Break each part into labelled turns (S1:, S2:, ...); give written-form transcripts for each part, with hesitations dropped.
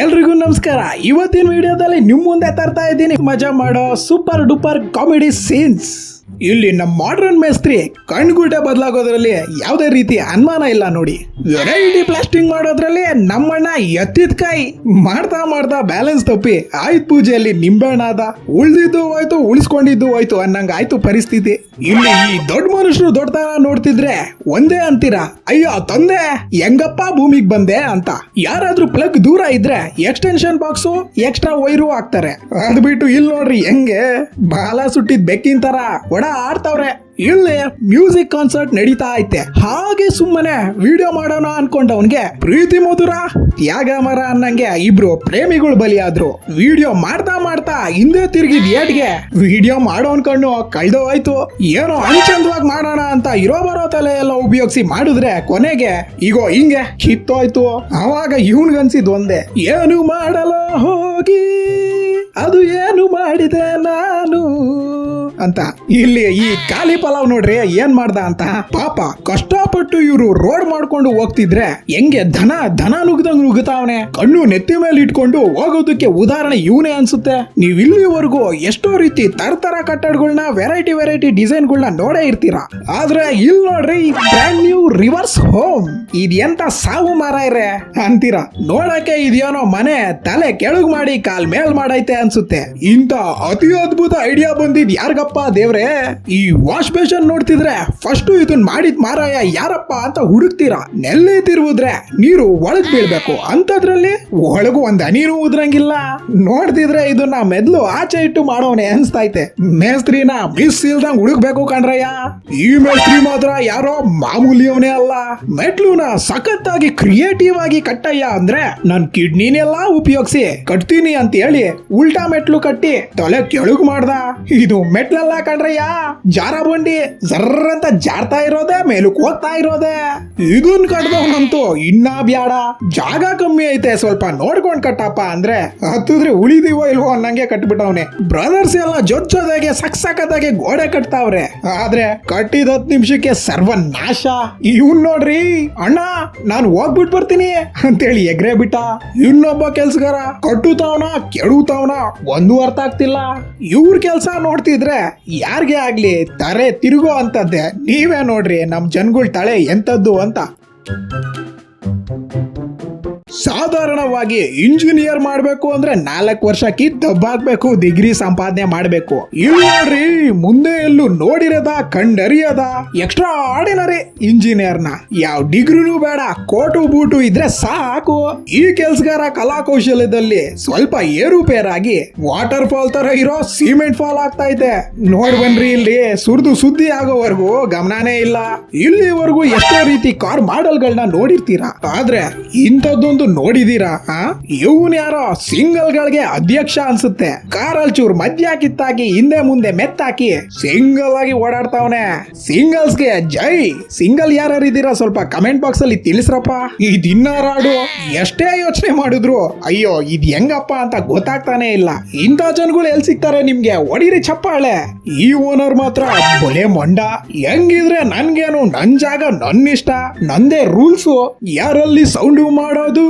S1: ಎಲ್ರಿಗೂ ನಮಸ್ಕಾರ. ಇವತ್ತಿನ ವಿಡಿಯೋದಲ್ಲಿ ನಿಮ್ಮ ಮುಂದೆ ತರ್ತಾ ಇದ್ದೀನಿ ಮಜಾ ಮಾಡೋ ಸೂಪರ್ ಡೂಪರ್ ಕಾಮಿಡಿ ಸೀನ್ಸ್. ಇಲ್ಲಿ ನಮ್ಮ ಮಾಡರ್ನ್ ಮೇಸ್ತ್ರಿ ಕಣ್ಗುಡ್ಡೆ ಬದಲಾಗೋದ್ರಲ್ಲಿ ಯಾವುದೇ ರೀತಿ ಅನುಮಾನ ಇಲ್ಲ ನೋಡಿ. ವೆರೈಟಿ ಪ್ಲಾಸ್ಟಿಂಗ್ ಮಾಡೋದ್ರಲ್ಲಿ ನಮ್ಮಣ್ಣ ಎತ್ತಿದ ಕೈ ಮಾಡ್ತಾ ಮಾಡ್ತಾ ಬ್ಯಾಲೆನ್ಸ್ ತಪ್ಪಿ ಆಯ್ತು ಪೂಜೆಯಲ್ಲಿ ನಿಂಬೆಹಣ್ಣಾದ, ಉಳ್ದಿದ್ದು ಹೋಯ್ತು ಉಳಿಸ್ಕೊಂಡಿದ್ದು ಹೋಯ್ತು ಅನ್ನಂಗ ಆಯ್ತು ಪರಿಸ್ಥಿತಿ. ಇಲ್ಲಿ ಈ ದೊಡ್ಡ ಮನುಷ್ಯರು ದೊಡ್ಡತನ ನೋಡ್ತಿದ್ರೆ ಒಂದೇ ಅಂತೀರಾ, ಅಯ್ಯೋ ತಂದೆ ಹೆಂಗಪ್ಪ ಭೂಮಿಗೆ ಬಂದೆ ಅಂತ. ಯಾರಾದ್ರೂ ಪ್ಲಗ್ ದೂರ ಇದ್ರೆ ಎಕ್ಸ್ಟೆನ್ಷನ್ ಬಾಕ್ಸು ಎಕ್ಸ್ಟ್ರಾ ವೈರು ಹಾಕ್ತಾರೆ. ಅದ್ ಬಿಟ್ಟು ಇಲ್ಲಿ ನೋಡ್ರಿ ಹೆಂಗೆ ಬಾಲ ಸುಟ್ಟಿದ್ ಬೆಕ್ಕಿನ ತರ ಒಡ ಆಡ್ತಾವ್ರೆ. ಇಲ್ಲಿ ಮ್ಯೂಸಿಕ್ ಕಾನ್ಸರ್ಟ್ ನಡೀತಾ ಐತೆ, ಹಾಗೆ ಸುಮ್ಮನೆ ವಿಡಿಯೋ ಮಾಡೋಣ ಅನ್ಕೊಂಡವನ್ಗೆ ಪ್ರೀತಿ ಮಧುರ ತ್ಯಾಗ ಮರ ಅನ್ನಂಗೆ ಇಬ್ರು ಪ್ರೇಮಿಗಳು ಬಲಿಯಾದ್ರು. ವಿಡಿಯೋ ಮಾಡ್ತಾ ಮಾಡ್ತಾ ಹಿಂದೆ ತಿರುಗಿದ್ ಏಟ್ಗೆ ವಿಡಿಯೋ ಮಾಡೋನ್ ಕಣ್ಣು ಕಳ್ದೋಯ್ತು. ಏನೋ ಅನ್ಚಂದವಾಗಿ ಮಾಡೋಣ ಅಂತ ಇರೋ ಬರೋ ತಲೆ ಎಲ್ಲ ಉಪಯೋಗಿಸಿ ಮಾಡಿದ್ರೆ ಕೊನೆಗೆ ಈಗೋ ಹಿಂಗೆ ಕಿತ್ತೋಯ್ತು. ಅವಾಗ ಇವನ್ಗನ್ಸಿದ್ ಒಂದೇ, ಏನು ಮಾಡಲು ಹೋಗಿ ಅದು ಏನು ಮಾಡಿದೆ ನಾನು ಅಂತ. ಇಲ್ಲಿ ಈ ಖಾಲಿ ಪಲಾವ್ ನೋಡ್ರಿ ಏನ್ ಮಾಡ್ದ ಅಂತ. ಪಾಪ ಕಷ್ಟಪಟ್ಟು ಇವ್ರು ರೋಡ್ ಮಾಡ್ಕೊಂಡು ಹೋಗ್ತಿದ್ರೆ ಹೆಂಗೆ ದನ ನುಗ್ದಂಗ್ ನುಗ್ತಾವನೆ. ಕಣ್ಣು ನೆತ್ತಿ ಮೇಲೆ ಇಟ್ಕೊಂಡು ಹೋಗೋದಕ್ಕೆ ಉದಾಹರಣೆ ಇವನೇ ಅನ್ಸುತ್ತೆ. ನೀವ್ ಇಲ್ಲಿವರೆಗೂ ಎಷ್ಟೋ ರೀತಿ ತರ ಕಟ್ಟಡಗಳನ್ನ ವೆರೈಟಿ ಡಿಸೈನ್ಗಳನ್ನ ನೋಡೇ ಇರ್ತೀರಾ. ಆದ್ರೆ ಇಲ್ಲಿ ನೋಡ್ರಿ ಬ್ರ್ಯಾಂಡ್ ನ್ಯೂ ರಿವರ್ಸ್ ಹೋಮ್, ಇದ್ ಎಂತ ಸಾವು ಮಾರಾಯ್ರೆ ಅಂತೀರಾ. ನೋಡಕ್ಕೆ ಇದೇನೋ ಮನೆ ತಲೆ ಕೆಳಗ್ ಮಾಡಿ ಕಾಲ್ ಮೇಲ್ ಮಾಡೈತೆ ಅನ್ಸುತ್ತೆ. ಇಂತ ಅತಿ ಅದ್ಭುತ ಐಡಿಯಾ ಬಂದಿದ್ ಯಾರ್ಗಪ್ಪ ದೇವ್ರೆ. ಈ ವಾಶ್ ಬೇಷನ್ ನೋಡ್ತಿದ್ರೆ ಫಸ್ಟ್ ಇದನ್ನ ಮಾಡಿದ್ ಮಾರಾಯ ಯಾರಪ್ಪ ಅಂತ ಹುಡುಕ್ತೀರಾ. ನೆಲ್ಲಿ ತಿರುವುದ್ರೆ ನೀರು ಒಳಗ್ ಬೀಳ್ಬೇಕು, ಅಂತದ್ರಲ್ಲಿ ಒಳಗು ಒಂದ್ ಹನಿನೂ ಉದ್ರಂಗಿಲ್ಲ. ನೋಡ್ತಿದ್ರೆ ಇದನ್ನ ಮೆದ್ಲು ಆಚೆ ಇಟ್ಟು ಮಾಡೋನೆ ಅನ್ಸ್ತೈತೆ. ಮೇಸ್ತ್ರಿನ ಮಿಸ್ ಇಲ್ದಂಗ್ ಹುಡುಕ್ಬೇಕು ಕಣ್ರಯ್ಯ. ಈ ಮೇಸ್ತ್ರಿ ಮಾತ್ರ ಯಾರೋ ಮಾಮೂಲಿಯವನೇ ಅಲ್ಲ. ಮೆಟ್ಲುನ ಸಖತ್ತಾಗಿ ಕ್ರಿಯೇಟಿವ್ ಆಗಿ ಕಟ್ಟಯ್ಯ ಅಂದ್ರೆ ನನ್ ಕಿಡ್ನಿನೆಲ್ಲ ಉಪಯೋಗಿಸಿ ಕಟ್ತೀನಿ ಅಂತ ಹೇಳಿ ಉಲ್ಟಾ ಮೆಟ್ಲು ಕಟ್ಟಿ ತಲೆ ಕೆಳಗ್ ಮಾಡ್ದ. ಇದು ಮೆಟ್ಲಲ್ಲ ಕಣ್ರಯ್ಯ, ಜಾರ ಬಂಡಿ ಜರ್ರ ಅಂತ ಜಾರ್ತಾ ಇರೋದೆ, ಮೇಲಕ್ ಹೋಗ್ತಾ ಇರೋದೆ. ಇದನ್ ಕಟ್ದವನಂತೂ ಇನ್ನ ಬ್ಯಾಡ, ಜಾಗ ಕಮ್ಮಿ ಐತೆ ಸ್ವಲ್ಪ ನೋಡ್ಕೊಂಡ್ ಕಟ್ಟಪ್ಪ ಅಂದ್ರೆ ಹತ್ತಿದ್ರೆ ಉಳಿದಿವೋ ಇಲ್ವೋ ಅನ್ನಂಗೆ ಕಟ್ಬಿಟ್ಟವ್ನೆ. ಬ್ರದರ್ಸ್ ಎಲ್ಲ ಜೊತೆಗೆ ಸಕ್ಕದಾಗೆ ಗೋಡೆ ಕಟ್ತಾವ್ರೆ. ಆದ್ರೆ ಕಟ್ಟಿದ 10 ನಿಮಿಷಕ್ಕೆ ಸರ್ವನಾಶ. ಇವನ್ ನೋಡ್ರಿ, ಅಣ್ಣ ನಾನು ಹೋಗ್ಬಿಟ್ ಬರ್ತೀನಿ ಅಂತೇಳಿ ಎಗ್ರೆ ಬಿಟ್ಟ. ಇನ್ನೊಬ್ಬ ಕೆಲ್ಸಗಾರ ಕಟ್ಟುತ್ತಾವನ ಕೆಡುತ್ತಾವನ ಒಂದು ಅರ್ಥ ಆಗ್ತಿಲ್ಲ. ಇವ್ರ ಕೆಲ್ಸ ನೋಡ್ತಿದ್ರೆ ಯಾರಿಗೆ ಆಗ್ಲಿ ತಲೆ ತಿರುಗೋ ಅಂತದ್ದೆ. ನೀವೇ ನೋಡ್ರಿ ನಮ್ ಜನಗಳ ತಲೆ ಎಂತದ್ದು ಅಂತ. ಸಾಧಾರಣವಾಗಿ ಇಂಜಿನಿಯರ್ ಮಾಡ್ಬೇಕು ಅಂದ್ರೆ 4 ವರ್ಷಕ್ಕೆ ದಬ್ಬಾಕ್ಬೇಕು, ಡಿಗ್ರಿ ಸಂಪಾದನೆ ಮಾಡ್ಬೇಕು. ಇಲ್ಲಿ ನೋಡ್ರಿ ಮುಂದೆ ಎಲ್ಲೂ ನೋಡಿರದ ಕಂಡರಿಯದ ಎಕ್ಸ್ಟ್ರಾ ಆರ್ಡಿನರಿ ಇಂಜಿನಿಯರ್ನ ಯಾವ ಡಿಗ್ರಿನೂ ಬೇಡ, ಕೋಟು ಬೂಟು ಇದ್ರೆ ಸಾಕು. ಈ ಕೆಲ್ಸಗಾರ ಕಲಾ ಕೌಶಲ್ಯದಲ್ಲಿ ಸ್ವಲ್ಪ ಏರುಪೇರಾಗಿ ವಾಟರ್ ಫಾಲ್ ತರ ಇರೋ ಸಿಮೆಂಟ್ ಫಾಲ್ ಆಗ್ತಾ ಇದೆ. ನೋಡ್ ಬನ್ರಿ, ಇಲ್ಲಿ ಸುರಿದು ಸುದ್ದಿ ಆಗೋವರೆಗೂ ಗಮನನೇ ಇಲ್ಲ. ಇಲ್ಲಿವರೆಗೂ ಎಷ್ಟೋ ರೀತಿ ಕಾರ್ ಮಾಡೆಲ್ಗಳನ್ನ ನೋಡಿರ್ತೀರಾ, ಆದ್ರೆ ಇಂಥದ್ದೊಂದು ನೋಡಿದೀರಾ? ಇವನ್ ಯಾರೋ ಸಿಂಗಲ್ ಗಳಿಗೆ ಅಧ್ಯಕ್ಷ ಅನ್ಸುತ್ತೆ. ಕಾರಲ್ಲಿ ಚೂರ್ ಮಧ್ಯ ಕಿತ್ತಾಕಿ ಹಿಂದೆ ಮುಂದೆ ಮೆತ್ತಾಕಿ ಸಿಂಗಲ್ ಆಗಿ ಓಡಾಡ್ತಾವನೆ. ಸಿಂಗಲ್ಸ್ಗೆ ಜೈ. ಸಿಂಗಲ್ ಯಾರಿದ್ದೀರಾ ಸ್ವಲ್ಪ ಕಮೆಂಟ್ ಬಾಕ್ಸ್ ಅಲ್ಲಿ ತಿಳಿಸ್ರಪ್ಪ. ಈ ದಿನ್ನಾರಾಡು ಎಷ್ಟೇ ಯೋಚನೆ ಮಾಡಿದ್ರು ಅಯ್ಯೋ ಇದ್ ಹೆಂಗಪ್ಪ ಅಂತ ಗೊತ್ತಾಗ್ತಾನೆ ಇಲ್ಲ. ಇಂಥ ಜನಗಳು ಎಲ್ಲಿ ಸಿಗ್ತಾರೆ ನಿಮ್ಗೆ? ಹೊಡಿರಿ ಚಪ್ಪಾಳೆ. ಈ ಓನರ್ ಮಾತ್ರ ಬೊಲೆ ಮೊಂಡ. ಹೆಂಗಿದ್ರೆ ನನ್ಗೇನು, ನನ್ ಜಾಗ ನನ್ನಿಷ್ಟ, ನಂದೇ ರೂಲ್ಸು, ಯಾರಲ್ಲಿ ಸೌಂಡ್ ಮಾಡೋದು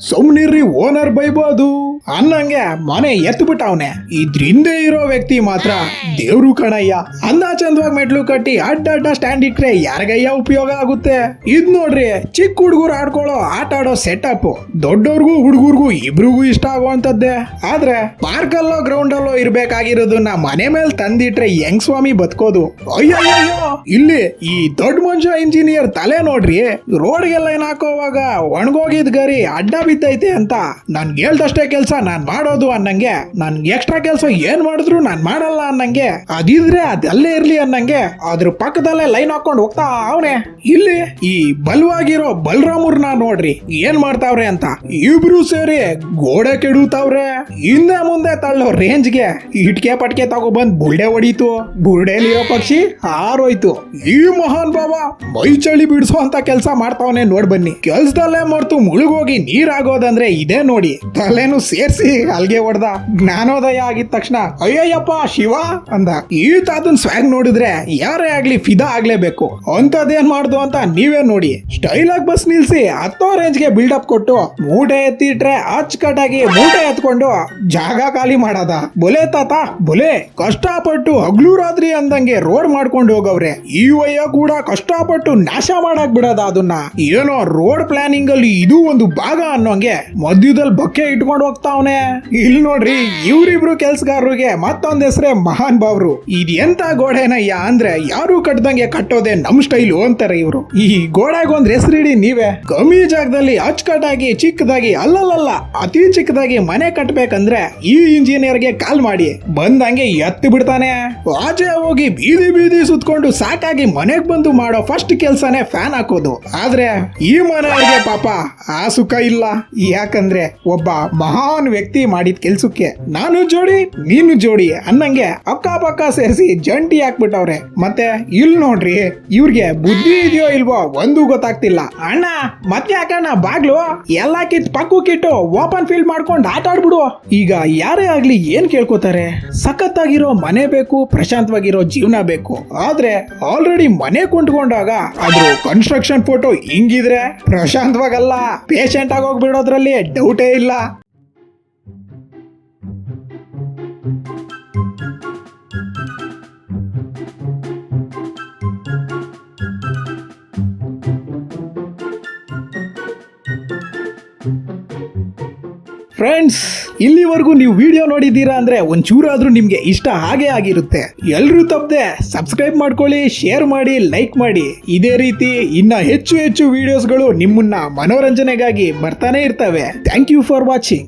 S1: ಸುಮ್ನಿರ್ರಿ ಓನರ್ ಬೈಬೋದು ಅನ್ನಂಗೆ ಮನೆ ಎತ್ತು ಬಿಟ್ಟವನೆ. ಇದ್ರಿಂದೆ ಇರೋ ವ್ಯಕ್ತಿ ಮಾತ್ರ ದೇವ್ರು ಕಣಯ್ಯ. ಅಂದ ಚಂದವಾಗಿ ಮೆಟ್ಲು ಕಟ್ಟಿ ಅಡ್ಡ ಸ್ಟ್ಯಾಂಡ್ ಇಟ್ರೆ ಯಾರಿಗಯ್ಯ ಉಪಯೋಗ ಆಗುತ್ತೆ? ಇದ್ ನೋಡ್ರಿ, ಚಿಕ್ಕ ಹುಡುಗರು ಆಡ್ಕೊಳ್ಳೋ ಆಟ ಆಡೋ ಸೆಟಪ್ ದೊಡ್ಡವ್ರಿಗೂ ಹುಡುಗರ್ಗೂ ಇಬ್ರಿಗೂ ಇಷ್ಟ ಆಗುವಂತದ್ದೇ. ಆದ್ರೆ ಪಾರ್ಕ್ ಅಲ್ಲೋ ಗ್ರೌಂಡ್ ಅಲ್ಲೋ ಇರ್ಬೇಕಾಗಿರೋದನ್ನ ಮನೆ ಮೇಲೆ ತಂದಿಟ್ರೆ ಹೆಂಗ್ ಸ್ವಾಮಿ ಬದುಕೋದು? ಅಯ್ಯಯ್ಯೋ, ಇಲ್ಲಿ ಈ ದೊಡ್ಡ ಮನುಷ್ಯ ಇಂಜಿನಿಯರ್ ತಲೆ ನೋಡ್ರಿ, ರೋಡ್ಗೆಲ್ಲ ಏನ್ ಹಾಕೋವಾಗ ಒಣಗೋಗಿದ್ ಗರಿ ಅಡ್ಡ ಬಿದ್ದೈತೆ ಅಂತ ನನ್ಗೆ ಹೇಳ್ದಷ್ಟೇ ಕೆಲ್ಸ ನಾನ್ ಮಾಡೋದು ಅನ್ನಂಗೆ, ನನ್ಗೆ ಎಕ್ಸ್ಟ್ರಾ ಕೆಲ್ಸ ಏನ್ ಮಾಡಿದ್ರು ನಾನ್ ಮಾಡಲ್ಲ ಅನ್ನಂಗೆ, ಅದಿದ್ರೆ ಅದಲ್ಲೇ ಇರ್ಲಿ ಅನ್ನಂಗೆ ಅದ್ರ ಪಕ್ಕದಲ್ಲೇ ಲೈನ್ ಹಾಕೊಂಡು ಹೋಗ್ತಾ ಅವನೇ. ಇಲ್ಲಿ ಈ ಬಲ್ವಾಗಿರೋ ಬಲರಾಮುರ್ನ ನೋಡ್ರಿ ಏನ್ ಮಾಡ್ತಾವ್ರೆ ಅಂತ. ಇಬ್ರು ಸೇರಿ ಗೋಡೆ ಕೆಡುತ್ತಾವ್ರೆ. ಹಿಂದೆ ಮುಂದೆ ತಳ್ಳೋ ರೇಂಜ್ಗೆ ಇಟ್ಕೆ ಪಟ್ಕೆ ತಗೊಬಂದ್ ಬುಲ್ಡೆ ಹೊಡೀತು. ಬುಲ್ಡೆಲಿರೋ ಪಕ್ಷಿ ಹಾರೋಯ್ತು. ಈ ಮಹಾನ್ ಬಾಬಾ ಮೈ ಚಳಿ ಬಿಡಿಸೋ ಅಂತ ಕೆಲ್ಸ ಮಾಡ್ತಾವನೆ. ನೋಡ್ ಬನ್ನಿ, ಕೆಲ್ಸದಲ್ಲೇ ಮರ್ತು ಮುಳುಗೋಗಿ ನೀರಾಗೋದಂದ್ರೆ ಇದೇ ನೋಡಿ. ತಲೆನು ಸೇರಿ ಸೇರಿಸಿ ಅಲ್ಗೆ ಹೊಡೆದ. ಜ್ಞಾನೋದಯ ಆಗಿದ ತಕ್ಷಣ ಅಯ್ಯಯ್ಯಪ್ಪ ಶಿವ ಅಂದ. ಈ ತಾತನ್ ಸ್ವ್ಯಾಗ್ ನೋಡಿದ್ರೆ ಯಾರೇ ಆಗ್ಲಿ ಫಿದಾ ಆಗ್ಲೇಬೇಕು. ಅಂತದೇನ್ ಮಾಡ್ದು ಅಂತ ನೀವೇ ನೋಡಿ. ಸ್ಟೈಲ್ ಆಗಿ ಬಸ್ ನಿಲ್ಸಿ 10 ರೇಂಜ್ಗೆ ಬಿಲ್ಡಪ್ ಕೊಟ್ಟು ಮೂಟೆ ಎತ್ತಿಟ್ರೆ ಅಚ್ಚುಕಟ್ಟಾಗಿ ಮೂಟೆ ಎತ್ಕೊಂಡು ಜಾಗ ಖಾಲಿ ಮಾಡದ. ಬೊಲೆ ತಾತ ಬೊಲೆ, ಕಷ್ಟಪಟ್ಟು ಹಗ್ಲು ರಾತ್ರಿ ಅಂದಂಗೆ ರೋಡ್ ಮಾಡ್ಕೊಂಡು ಹೋಗವ್ರೆ. ಈ ವಯ್ಯ ಕೂಡ ಕಷ್ಟಪಟ್ಟು ನಾಶ ಮಾಡಕ್ ಬಿಡದ ಅದನ್ನ. ಏನೋ ರೋಡ್ ಪ್ಲಾನಿಂಗ್ ಅಲ್ಲಿ ಇದು ಒಂದು ಭಾಗ ಅನ್ನೋಂಗೆ ಮಧ್ಯದಲ್ಲಿ ಬಕ್ಕೆ ಇಟ್ಕೊಂಡು ಹೋಗ್ತಾವನೆ. ಇಲ್ಲಿ ನೋಡ್ರಿ, ಇವ್ರಿಬ್ರು ಕೆಲ್ಸಗಾರರಿಗೆ ಮತ್ತೊಂದ್ ಹೆಸರೇ ಮಹಾನ್ ಭಾವ್ರು. ಇದೆಂತ ಗೋಡೆನಯ್ಯ ಅಂದ್ರೆ ಯಾರು ಕಟ್ಟದಂಗೆ ಕಟ್ಟೋದೆ ನಮ್ ಸ್ಟೈಲು ಅಂತಾರೆ ಇವ್ರು. ಈ ಗೋಡೆಗೆ ಒಂದ್ ಹೆಸರಿಡಿ ನೀವೇ. ಕಮ್ಮಿ ಜಾಗದಲ್ಲಿ ಅಚ್ಚುಕಟ್ಟಾಗಿ ಚಿಕ್ಕದಾಗಿ ಅಲ್ಲಲ್ಲ ಅತಿ ಚಿಕ್ಕದಾಗಿ ಮನೆ ಕಟ್ಬೇಕಂದ್ರೆ ಈ ಇಂಜಿನಿಯರ್ಗೆ ಕಾಲ್ ಮಾಡಿ ಬಂದಂಗೆ ಎತ್ತು ಬಿಡ್ತಾನೆ. ಆಚೆ ಹೋಗಿ ಬೀದಿ ಬೀದಿ ಸುತ್ಕೊಂಡು ಸಾಕಾಗಿ ಮನೆಗ್ ಬಂದು ಮಾಡೋ ಫಸ್ಟ್ ಕೆಲ್ಸನೇ ಫ್ಯಾನ್ ಹಾಕೋದು. ಆದ್ರೆ ಈ ಮನೆಯವರಿಗೆ ಪಾಪ ಆ ಸುಖ ಇಲ್ಲ. ಯಾಕಂದ್ರೆ ಒಬ್ಬ ಮಹಾನ್ ವ್ಯಕ್ತಿ ಮಾಡಿದ ಕೆಲ್ಸಕ್ಕೆ ನಾನು ಜೋಡಿ ನೀನು ಜೋಡಿ ಅನ್ನಂಗೆ ಅಕ್ಕಪಕ್ಕ ಸೇರಿಸಿ ಜಂಟಿ ಹಾಕ್ಬಿಟ್ಟವ್ರೆ. ಮತ್ತೆ ಇಲ್ಲಿ ನೋಡ್ರಿ, ಇವ್ರಿಗೆ ಬುದ್ಧಿ ಇದೆಯೋ ಇಲ್ವೋ ಒಂದು ಗೊತ್ತಾಗ್ತಿಲ್ಲ. ಅಣ್ಣ ಮತ್ತೆ ಯಾಕಣ್ಣ ಬಾಗ್ಲು ಎಲ್ಲ ಕಿತ್ ಪಕ್ಕಕ್ಕಿಟ್ಟು ಓಪನ್ ಫೀಲ್ಡ್ ಮಾಡ್ಕೊಂಡು ಆಟ ಆಡ್ಬಿಡು. ಈಗ ಯಾರೇ ಆಗ್ಲಿ ಏನ್ ಕೇಳ್ಕೊತಾರೆ? ಸಖತ್ತಾಗಿರೋ ಮನೆ ಬೇಕು, ಪ್ರಶಾಂತವಾಗಿರೋ ಜೀವನ ಬೇಕು. ಆದ್ರೆ ಆಲ್ರೆಡಿ ಮನೆ ಕೊಂಡ್ಕೊಂಡಾಗ ಅದ್ರ ಕನ್ಸ್ಟ್ರಕ್ಷನ್ ಫೋಟೋ ಹಿಂಗಿದ್ರೆ ಪ್ರಶಾಂತವಾಗಲ್ಲ, ಪೇಷಂಟ್ ಆಗಿ ಹೋಗ್ಬಿಡೋದ್ರಲ್ಲಿ ಡೌಟೇ ಇಲ್ಲ. ಫ್ರೆಂಡ್ಸ್, ಇಲ್ಲಿವರೆಗೂ ನೀವು ವಿಡಿಯೋ ನೋಡಿದ್ದೀರಾ ಅಂದ್ರೆ ಒಂಚೂರಾದ್ರೂ ನಿಮ್ಗೆ ಇಷ್ಟ ಹಾಗೆ ಆಗಿರುತ್ತೆ. ಎಲ್ರೂ ತಪ್ಪದೆ ಸಬ್ಸ್ಕ್ರೈಬ್ ಮಾಡ್ಕೊಳ್ಳಿ, ಶೇರ್ ಮಾಡಿ, ಲೈಕ್ ಮಾಡಿ. ಇದೇ ರೀತಿ ಇನ್ನ ಹೆಚ್ಚು ವಿಡಿಯೋಸ್ಗಳು ನಿಮ್ಮನ್ನ ಮನೋರಂಜನೆಗಾಗಿ ಬರ್ತಾನೆ ಇರ್ತವೆ. Thank you for watching.